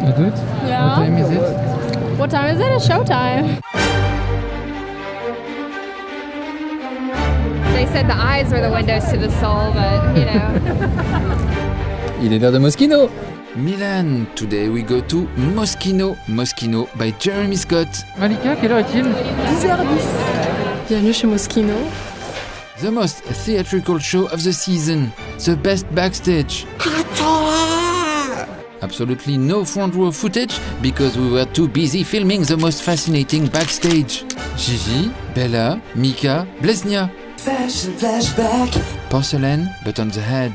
You do it? Yeah. What time is it? What time is it? It's showtime. They said the eyes were the windows to the soul, but you know. Il est l'heure de Moschino. Milan, today we go to Moschino. Moschino by Jeremy Scott. Malika, quelle heure est-il? 10h10. Bienvenue chez Moschino. The most theatrical show of the season. The best backstage. Absolutely no front row footage because we were too busy filming the most fascinating backstage. Gigi, Bella, Mika, Blesnia. Fashion flashback. Porcelain, but on the head.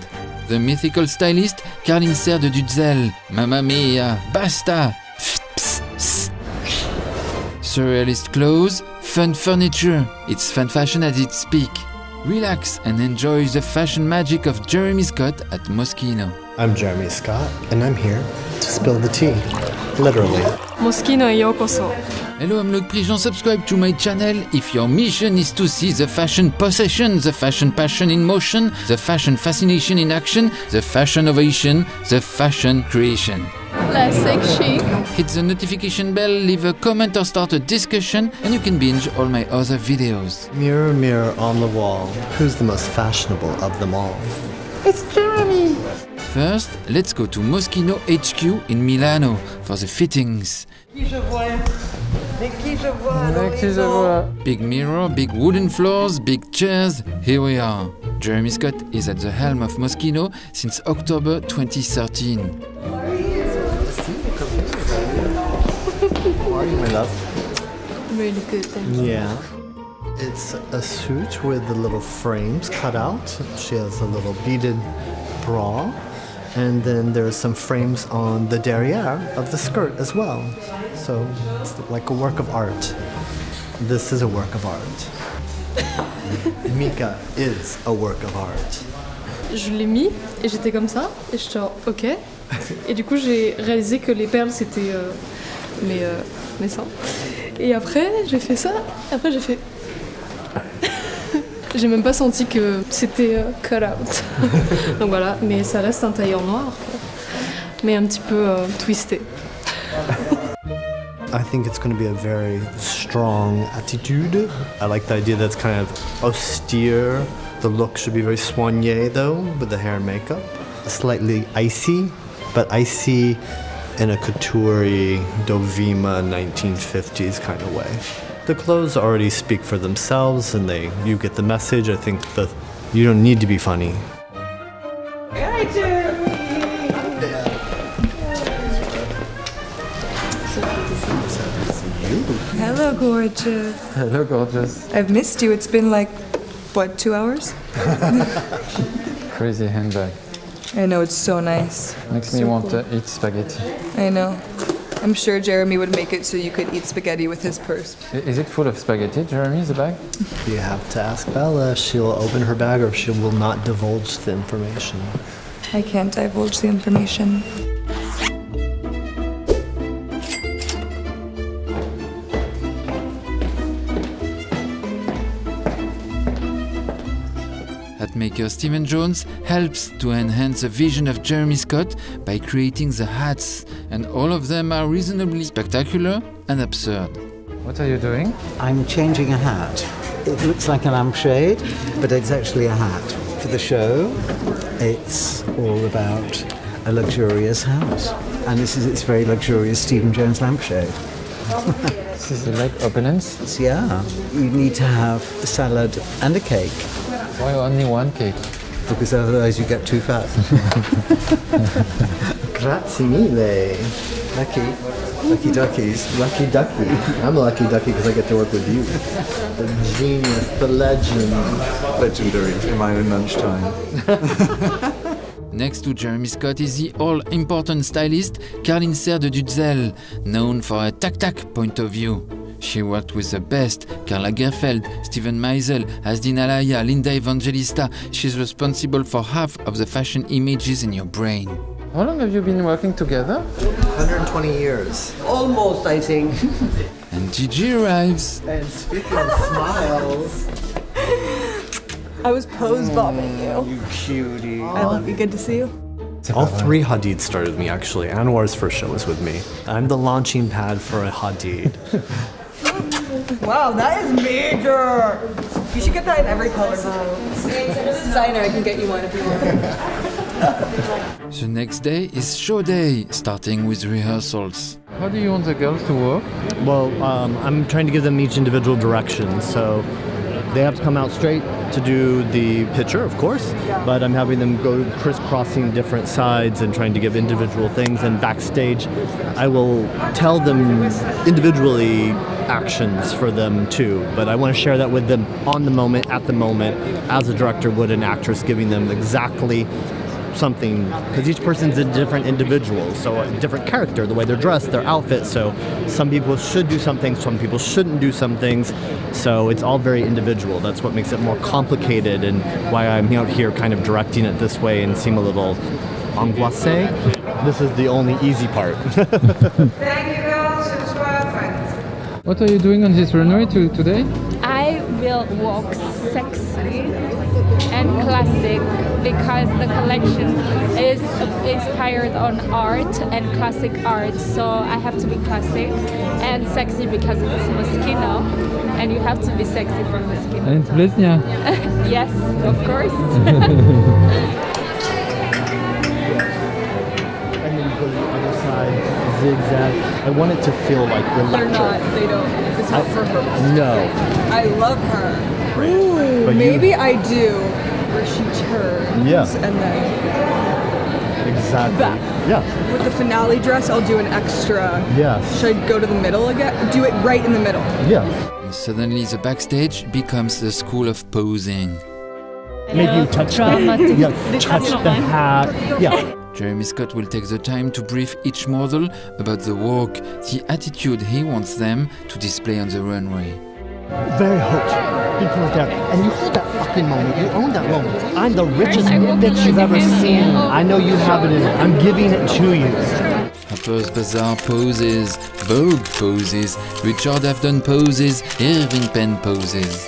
The mythical stylist, Caroline Serre de Dutzel. Mamma mia, basta! Surrealist clothes, fun furniture. It's fan fashion at its peak. Relax and enjoy the fashion magic of Jeremy Scott at Moschino. I'm Jeremy Scott, and I'm here to spill the tea, literally. Moschino e yokoso. Hello, I'm Luc Prigent. Subscribe to my channel if your mission is to see the fashion possession, the fashion passion in motion, the fashion fascination in action, the fashion ovation, the fashion creation. Classic chic. Hit the notification bell, leave a comment or start a discussion, and you can binge all my other videos. Mirror, mirror on the wall, who's the most fashionable of them all? First, let's go to Moschino HQ in Milano for the fittings. Big mirror, big wooden floors, big chairs. Here we are. Jeremy Scott is at the helm of Moschino since October 2013. How are you, my love? Really good, thank you. Yeah. It's a suit with the little frames cut out. She has a little beaded bra. And then there's some frames on the derriere of the skirt as well. So it's like a work of art. This is a work of art. Mika is a work of art. Je l'ai mis et j'étais comme ça et j'étais genre ok. Et du coup j'ai réalisé que les perles c'était mes seins. Et après j'ai fait ça. Après j'ai fait. J'ai même pas senti que c'était cut out. Donc voilà, mais ça reste un tailleur noir, quoi. Mais un petit peu twisté. I think it's going to be a very strong attitude. I like the idea that's kind of austere. The look should be very soigné though, with the hair and makeup. Slightly icy, but icy in a couture-y Dovima 1950s kind of way. The clothes already speak for themselves and you get the message. I think that you don't need to be funny. Hi, Jeremy. Hello, gorgeous. Hello, gorgeous. I've missed you. It's been like, what, 2 hours? Crazy handbag. I know, it's so nice. Makes me want to eat spaghetti. I know. I'm sure Jeremy would make it so you could eat spaghetti with his purse. Is it full of spaghetti, Jeremy, the bag? You have to ask Bella if she'll open her bag or if she will not divulge the information. I can't divulge the information. Hat maker Stephen Jones helps to enhance the vision of Jeremy Scott by creating the hats, and all of them are reasonably spectacular and absurd. What are you doing? I'm changing a hat. It looks like a lampshade, but it's actually a hat. For the show, it's all about a luxurious house. And this is its very luxurious Stephen Jones lampshade. This is the leg openings. Yeah, you need to have a salad and a cake. Why only one cake? Because otherwise you get too fat. Grazie mille. Lucky duckies. Lucky ducky. I'm a lucky ducky because I get to work with you. The genius, the legend. Legendary in my own lunchtime. Next to Jeremy Scott is the all-important stylist Caroline Serre de Dutzel, known for a tac-tac point of view. She worked with the best, Karl Lagerfeld, Steven Meisel, Asdin Alaya, Linda Evangelista. She's responsible for half of the fashion images in your brain. How long have you been working together? 120 years. Almost, I think. And Gigi arrives. And speaking of smiles, I was pose bombing you. you cutie. I love you. Good to see you. All three HADID started with me, actually. Anwar's first show was with me. I'm the launching pad for a HADID. Wow, that is major! You should get that in every color. Designer, I can get you one if you want. The next day is show day, starting with rehearsals. How do you want the girls to work? Well, I'm trying to give them each individual direction, so they have to come out straight to do the picture, of course, but I'm having them go crisscrossing different sides and trying to give individual things, and backstage I will tell them individually actions for them too, but I want to share that with them on the moment, at the moment, as a director would an actress, giving them exactly something, because each person's a different individual, so a different character, the way they're dressed, their outfit, so some people should do some things, some people shouldn't do some things, so it's all very individual. That's what makes it more complicated and why I'm out here kind of directing it this way and seem a little angoissé. This is the only easy part. Thank you girls, it was perfect. What are you doing on this runway today? I will walk sexy and classic because the collection is inspired on art and classic art, so I have to be classic and sexy because it's Moschino and you have to be sexy for Moschino. And it's Blesnia. Yes, of course. And then you go to the other side, zigzag. I want it to feel like electric. They're not, they don't. It's not for her. No. I love her. Ooh, But maybe I do. Where she turns and then Exactly. back. Yeah. With the finale dress, I'll do an extra. Yes. Should I go to the middle again? Do it right in the middle. Yeah. And suddenly the backstage becomes the school of posing. Maybe you touch touch the hat. Yeah. Jeremy Scott will take the time to brief each model about the walk, the attitude he wants them to display on the runway. Very hot. People are there. And you hold that fucking moment. You own that moment. I'm the richest bitch you've ever seen. I know you have it in it. I'm giving it to you. Harper's Bazaar poses, Vogue poses, Richard Avedon poses, Irving Penn poses.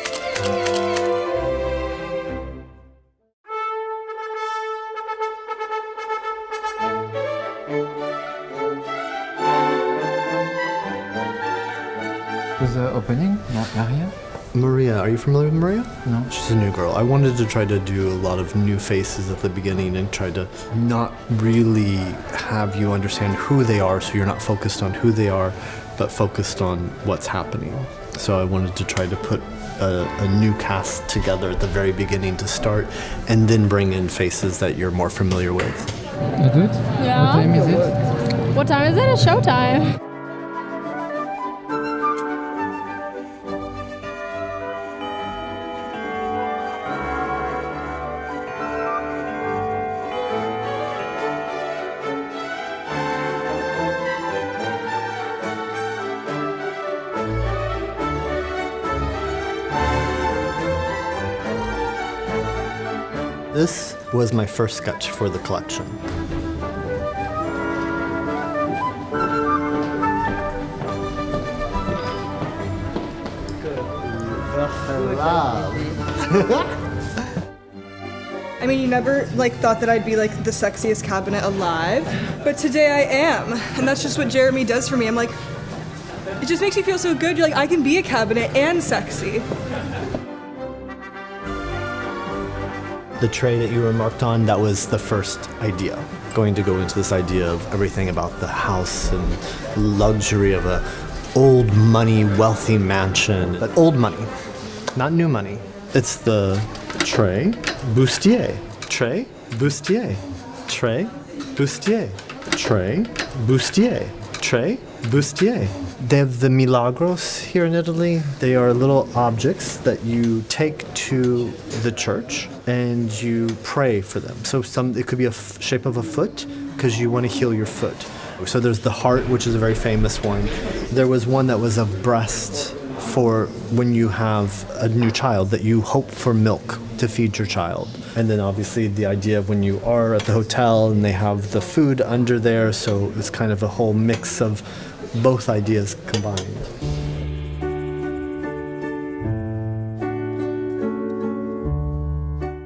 Who's the opening? Maria? Maria, are you familiar with Maria? No. She's a new girl. I wanted to try to do a lot of new faces at the beginning and try to not really have you understand who they are, so you're not focused on who they are, but focused on what's happening. So I wanted to try to put a new cast together at the very beginning to start, and then bring in faces that you're more familiar with. HADID? Yeah. What time is it? What time is it? It's showtime. This was my first sketch for the collection. I mean, you never thought that I'd be like the sexiest cabinet alive, but today I am, and that's just what Jeremy does for me. I'm like, it just makes me feel so good. You're like, I can be a cabinet and sexy. The tray that you remarked on, that was the first idea. Going to go into this idea of everything about the house and luxury of a old money, wealthy mansion. But old money, not new money. It's the tray bustier. Tray bustier. Tray bustier. Tray bustier. Tray bustier. They have the Milagros here in Italy. They are little objects that you take to the church and you pray for them. So it could be a shape of a foot because you want to heal your foot. So there's the heart, which is a very famous one. There was one that was a breast for when you have a new child, that you hope for milk to feed your child. And then obviously the idea of when you are at the hotel and they have the food under there, so it's kind of a whole mix of both ideas combined.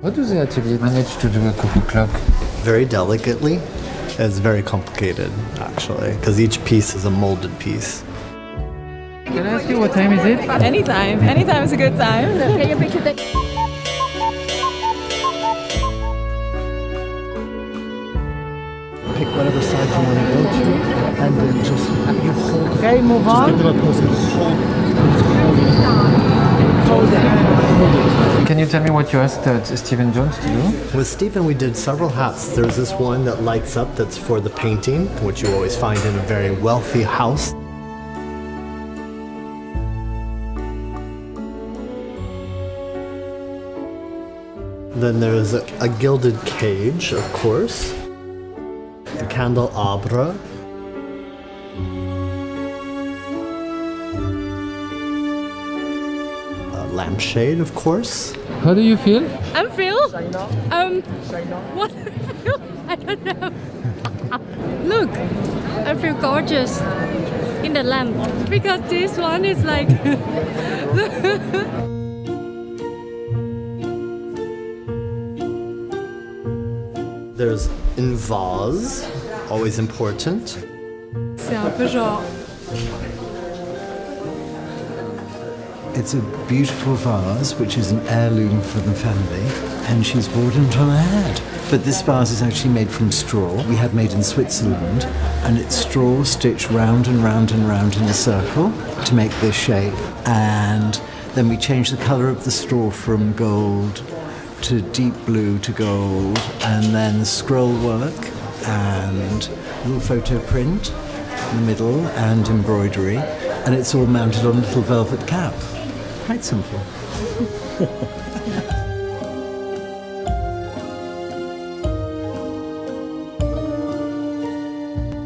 How do the atelier manage to do a cuckoo clock? very delicately. It's very complicated, actually, because each piece is a molded piece. Can I ask you what time is it? Anytime. Anytime is a good time. Can you picture that? Pick whatever side you want to go to, and then just you hold. Okay, move on. Just give them a pose and hold. Can you tell me what you asked Stephen Jones to do? With Stephen, we did several hats. There's this one that lights up that's for the painting, which you always find in a very wealthy house. Then there's a gilded cage, of course. The candelabra. A lampshade, of course. How do you feel? I feel. What do I feel? I don't know. Look, I feel gorgeous in the lamp because this one is like. There's in vase, always important. C'est un peu genre. It's a beautiful vase, which is an heirloom for the family, and she's brought it on her head. But this vase is actually made from straw. We had made in Switzerland, and it's straw stitched round and round and round in a circle to make this shape. And then we changed the colour of the straw from gold to deep blue to gold, and then scroll work and little photo print in the middle and embroidery, and it's all mounted on a little velvet cap. Quite simple.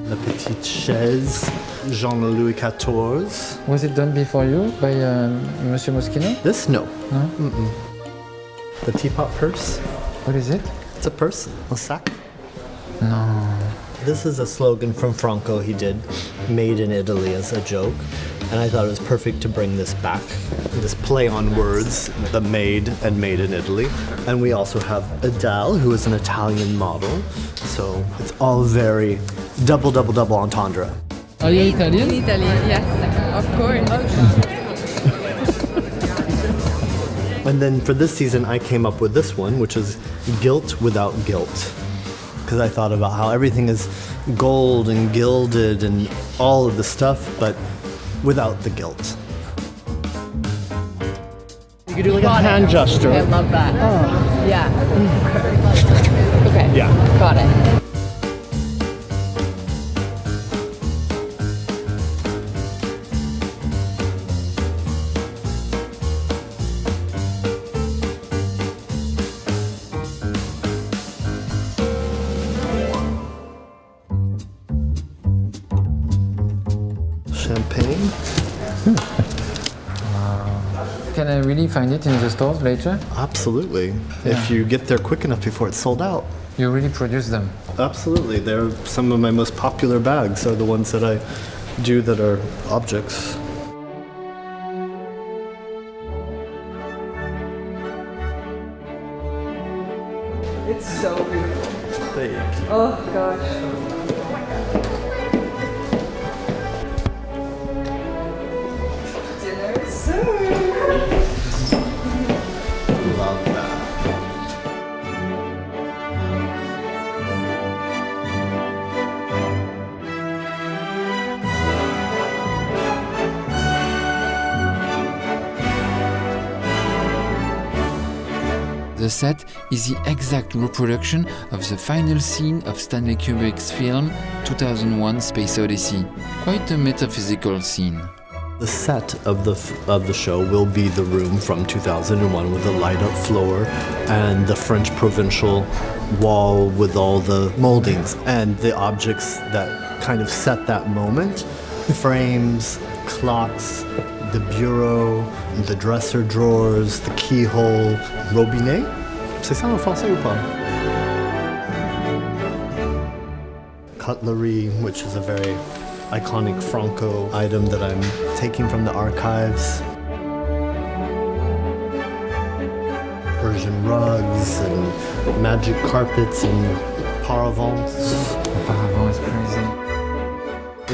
La petite chaise, Jean-Louis XIV. Was it done before you by Monsieur Moschino? This? No. No? Mm-mm. The teapot purse. What is it? It's a purse, a sack. No. This is a slogan from Franco he did, made in Italy as a joke. And I thought it was perfect to bring this back, this play on words, the made and made in Italy. And we also have Adele, who is an Italian model. So it's all very double entendre. Are you Italian? In Italy, yes, of course. And then for this season, I came up with this one, which is Guilt Without Guilt. Because I thought about how everything is gold and gilded and all of the stuff, but without the guilt. You could do like a hand gesture. I love that. Oh. Yeah. Okay. Yeah. Got it. Champagne. Can I really find it in the stores later? Absolutely. Yeah. If you get there quick enough before it's sold out. You really produce them? Absolutely. They're some of my most popular bags are the ones that I do that are objects. It's so beautiful. Thank you. Oh gosh. Love that. The set is the exact reproduction of the final scene of Stanley Kubrick's film 2001: Space Odyssey. Quite a metaphysical scene. The set of the show will be the room from 2001 with the light up floor and the French provincial wall with all the moldings and the objects that kind of set that moment. Frames, clocks, the bureau, the dresser drawers, the keyhole, robinet. C'est ça en français ou pas? Cutlery, which is a very iconic Franco item that I'm taking from the archives. Persian rugs and magic carpets and paravents. Paravent is crazy.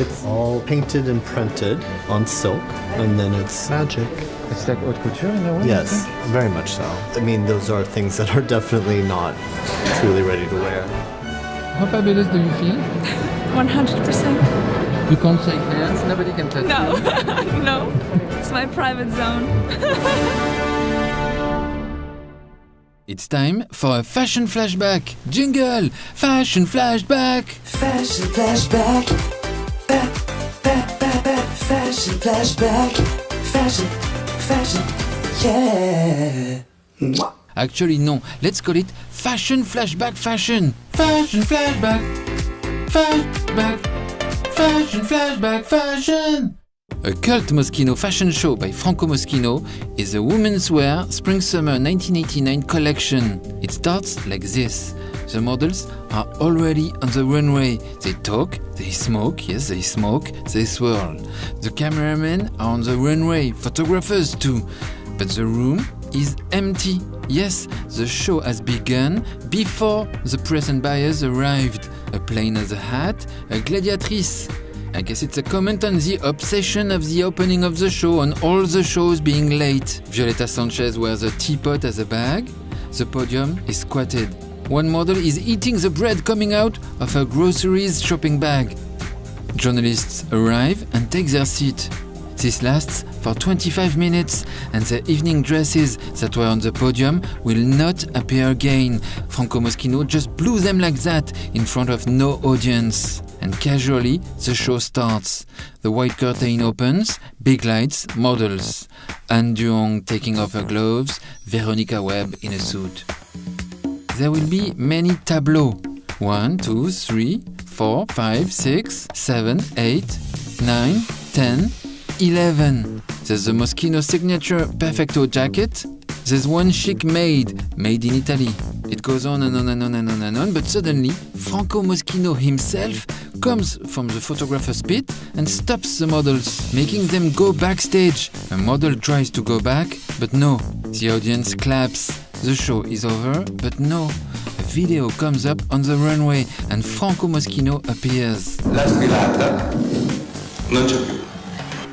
It's all painted and printed on silk, and then it's magic. It's like haute couture in a way? Yes, very much so. I mean, those are things that are definitely not truly ready to wear. How fabulous do you feel? 100%. You can't shake hands, nobody can touch No, you. no. It's my private zone. It's time for a fashion flashback. Jingle! Fashion flashback! Fashion flashback. Fashion flashback. Fashion, yeah. Actually, no. Let's call it fashion flashback fashion. Fashion flashback. Flashback. Fashion flashback fashion. A cult Moschino fashion show by Franco Moschino is a women's wear spring-summer 1989 collection. It starts like this. The models are already on the runway. They talk, they smoke, yes, they smoke, they swirl. The cameramen are on the runway, photographers too. But the room is empty. Yes, the show has begun before the press and buyers arrived. A plane has a hat, a gladiatrice. I guess it's a comment on the obsession of the opening of the show, on all the shows being late. Violeta Sanchez wears a teapot as a bag. The podium is squatted. One model is eating the bread coming out of her groceries shopping bag. Journalists arrive and take their seat. This lasts for 25 minutes, and the evening dresses that were on the podium will not appear again. Franco Moschino just blew them like that in front of no audience. And casually, the show starts. The white curtain opens, big lights, models. Anne Duong taking off her gloves, Veronica Webb in a suit. There will be many tableaux. 1, 2, 3, 4, 5, 6, 7, 8, 9, 10, 11. There's the Moschino signature Perfecto jacket. There's one chic made in Italy. It goes on and on and on and on and on, but suddenly Franco Moschino himself comes from the photographer's pit and stops the models, making them go backstage. A model tries to go back, but no. The audience claps. The show is over, but no. A video comes up on the runway and Franco Moschino appears. La sfilata non c'è più.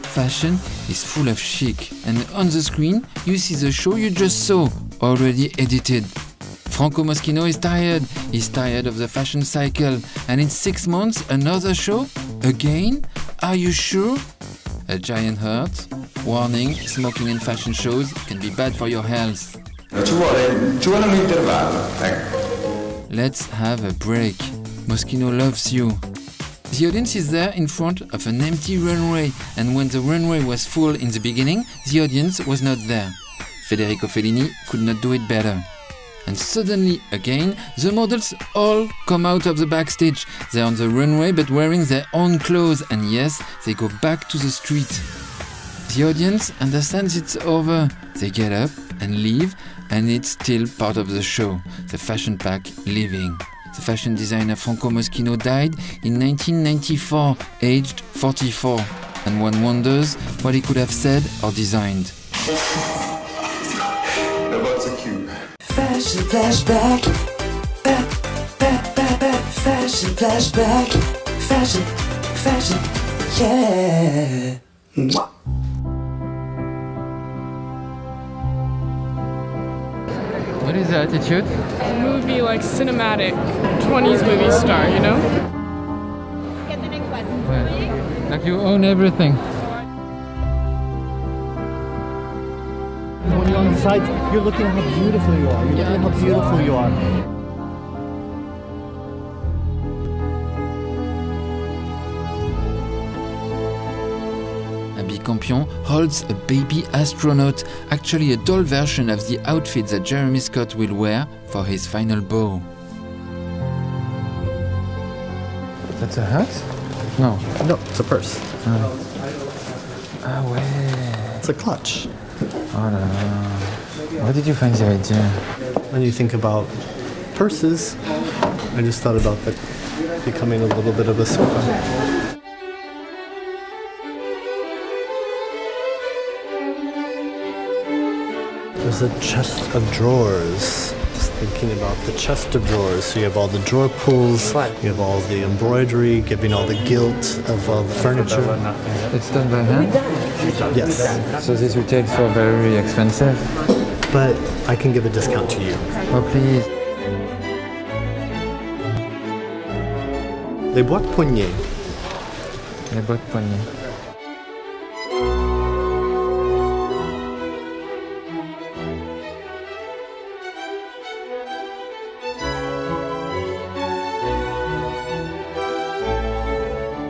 Fashion is full of chic, and on the screen you see the show you just saw, already edited. Franco Moschino is tired. He's tired of the fashion cycle. And in 6 months, another show? Again? Are you sure? A giant heart. Warning, smoking in fashion shows can be bad for your health. Ci vuole un intervallo, ecco. Let's have a break. Moschino loves you. The audience is there in front of an empty runway, and when the runway was full in the beginning, the audience was not there. Federico Fellini could not do it better. And suddenly, again, the models all come out of the backstage. They're on the runway but wearing their own clothes, and yes, they go back to the street. The audience understands it's over. They get up and leave, and it's still part of the show. The fashion pack leaving. The fashion designer Franco Moschino died in 1994, aged 44. And one wonders what he could have said or designed. Fashion flashback. Fashion flashback. Fashion, yeah. What is the attitude? Movie like cinematic 20s movie star, you know? Well, like you own everything. When you're on the sides, you're looking at how beautiful you are. You're looking at how beautiful you are. Abby Campion holds a baby astronaut, actually a doll version of the outfit that Jeremy Scott will wear for his final ball. That's a hat? No. No, it's a purse. Ah ouais. It's a clutch. Oh là là. Where did you find the idea? When you think about purses, I just thought about that becoming a little bit of a sofa. There's a chest of drawers. just thinking about the chest of drawers. So you have all the drawer pulls, you have all the embroidery, giving all the gilt of all the furniture. It's done by hand? Yes. So this retails for very expensive? But I can give a discount to you. Oh, please. Les boîtes poignées. Les boîtes poignées.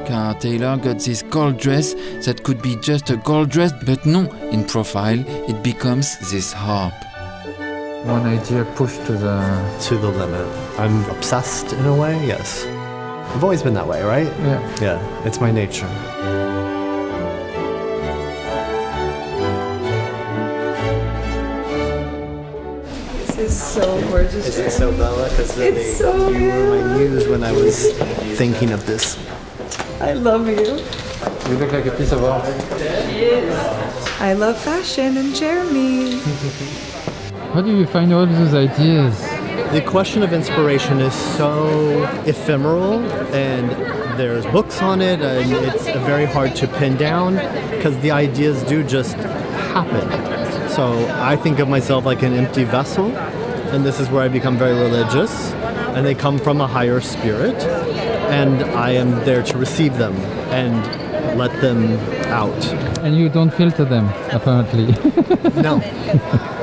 Car Taylor got this gold dress that could be just a gold dress, but no, in profile it becomes this harp. One idea pushed to the limit. I'm obsessed in a way, yes. I've always been that way, right? Yeah. Yeah, it's my nature. This is so gorgeous. Is it so Bella? Because you were my muse when I was thinking of this. I love you. You look like a piece of art. I love fashion and Jeremy. How do you find all those ideas? The question of inspiration is so ephemeral, and there's books on it, and it's very hard to pin down because the ideas do just happen. So I think of myself like an empty vessel, and this is where I become very religious, and they come from a higher spirit, and I am there to receive them and let them out. And you don't filter them, apparently. No.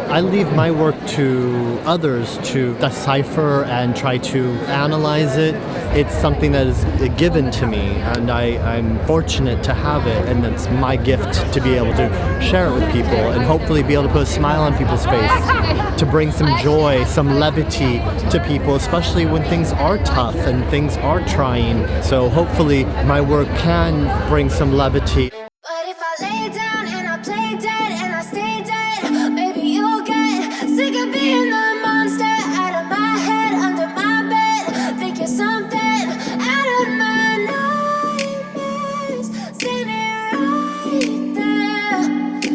I leave my work to others to decipher and try to analyze it. It's something that is given to me, and I'm fortunate to have it, and it's my gift to be able to share it with people and hopefully be able to put a smile on people's face, to bring some joy, some levity to people, especially when things are tough and things are trying. So hopefully my work can bring some levity. Being the monster out of my head, under my bed, think you're something out of my nightmares, standing right there.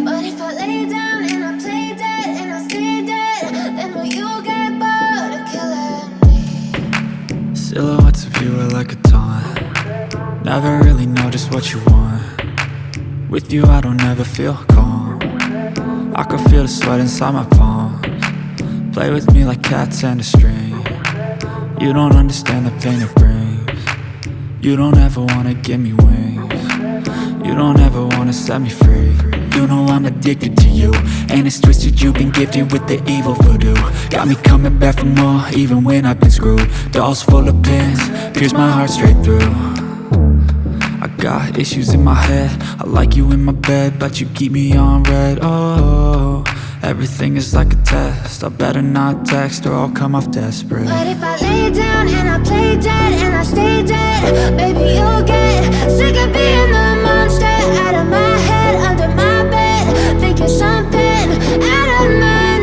But if I lay down and I play dead and I stay dead, then will you get bored of killing me? Silhouettes of you are like a taunt. Never really know just what you want. With you I don't ever feel calm. I can feel the sweat inside my palms. Play with me like cats and a string. You don't understand the pain it brings. You don't ever wanna give me wings. You don't ever wanna set me free. You know I'm addicted to you, and it's twisted, you've been gifted with the evil voodoo. Got me coming back for more, even when I've been screwed. Dolls full of pins, pierce my heart straight through. I got issues in my head, I like you in my bed, but you keep me on red, oh. Everything is like a test, I better not text or I'll come off desperate. But if I lay down and I play dead and I stay dead, baby you'll get sick of being the monster out of my head, under my bed, think you're something out of my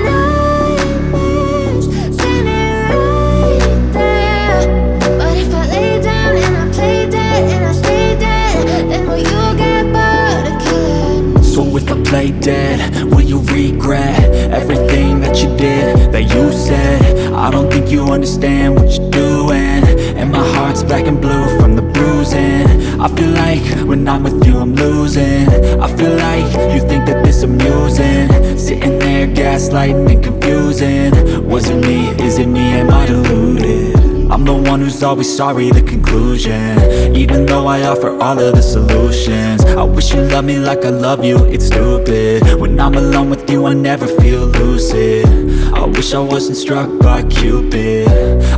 nightmares, standing right there. But if I lay down and I play dead and I stay dead, then will you get bored of killing me? So if I play dead, will you regret everything that you did, that you said? I don't think you understand what you're doing, and my heart's black and blue from the bruising. I feel like when I'm with you I'm losing. I feel like you think that this amusing, sitting there gaslighting and confusing. Was it me? Is it me? Am I deluded? I'm the one who's always sorry, the conclusion, even though I offer all of the solutions. I wish you loved me like I love you, it's stupid. When I'm alone with you I never feel lucid. I wish I wasn't struck by Cupid.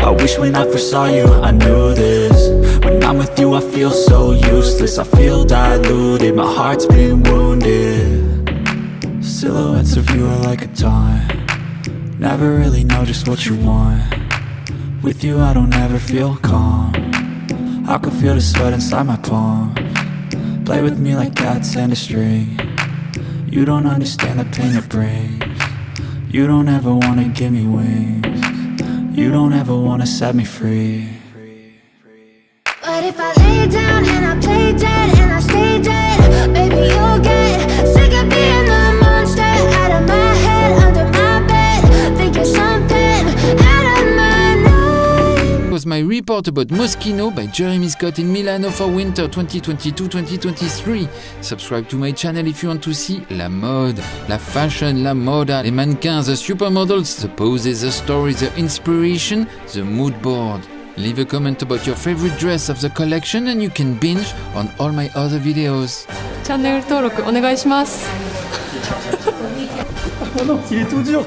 I wish when I first saw you I knew this. When I'm with you I feel so useless, I feel diluted, my heart's been wounded. Silhouettes of you are like a taunt. Never really know just what you want. With you I don't ever feel calm. I can feel the sweat inside my palms. Play with me like cats and a string. You don't understand the pain it brings. You don't ever wanna give me wings. You don't ever wanna set me free. But if I lay down and I play dead and I stay dead, baby you'll get sick of being the monster out of my head, under my bed, think you're something report about Moschino by Jeremy Scott in Milano for winter 2022-2023. Subscribe to my channel if you want to see la mode, la fashion, la moda, les mannequins, the supermodels, the poses, the stories, the inspiration, the mood board. Leave a comment about your favorite dress of the collection and you can binge on all my other videos. チャンネル登録お願いします。Oh non, il est tout dur.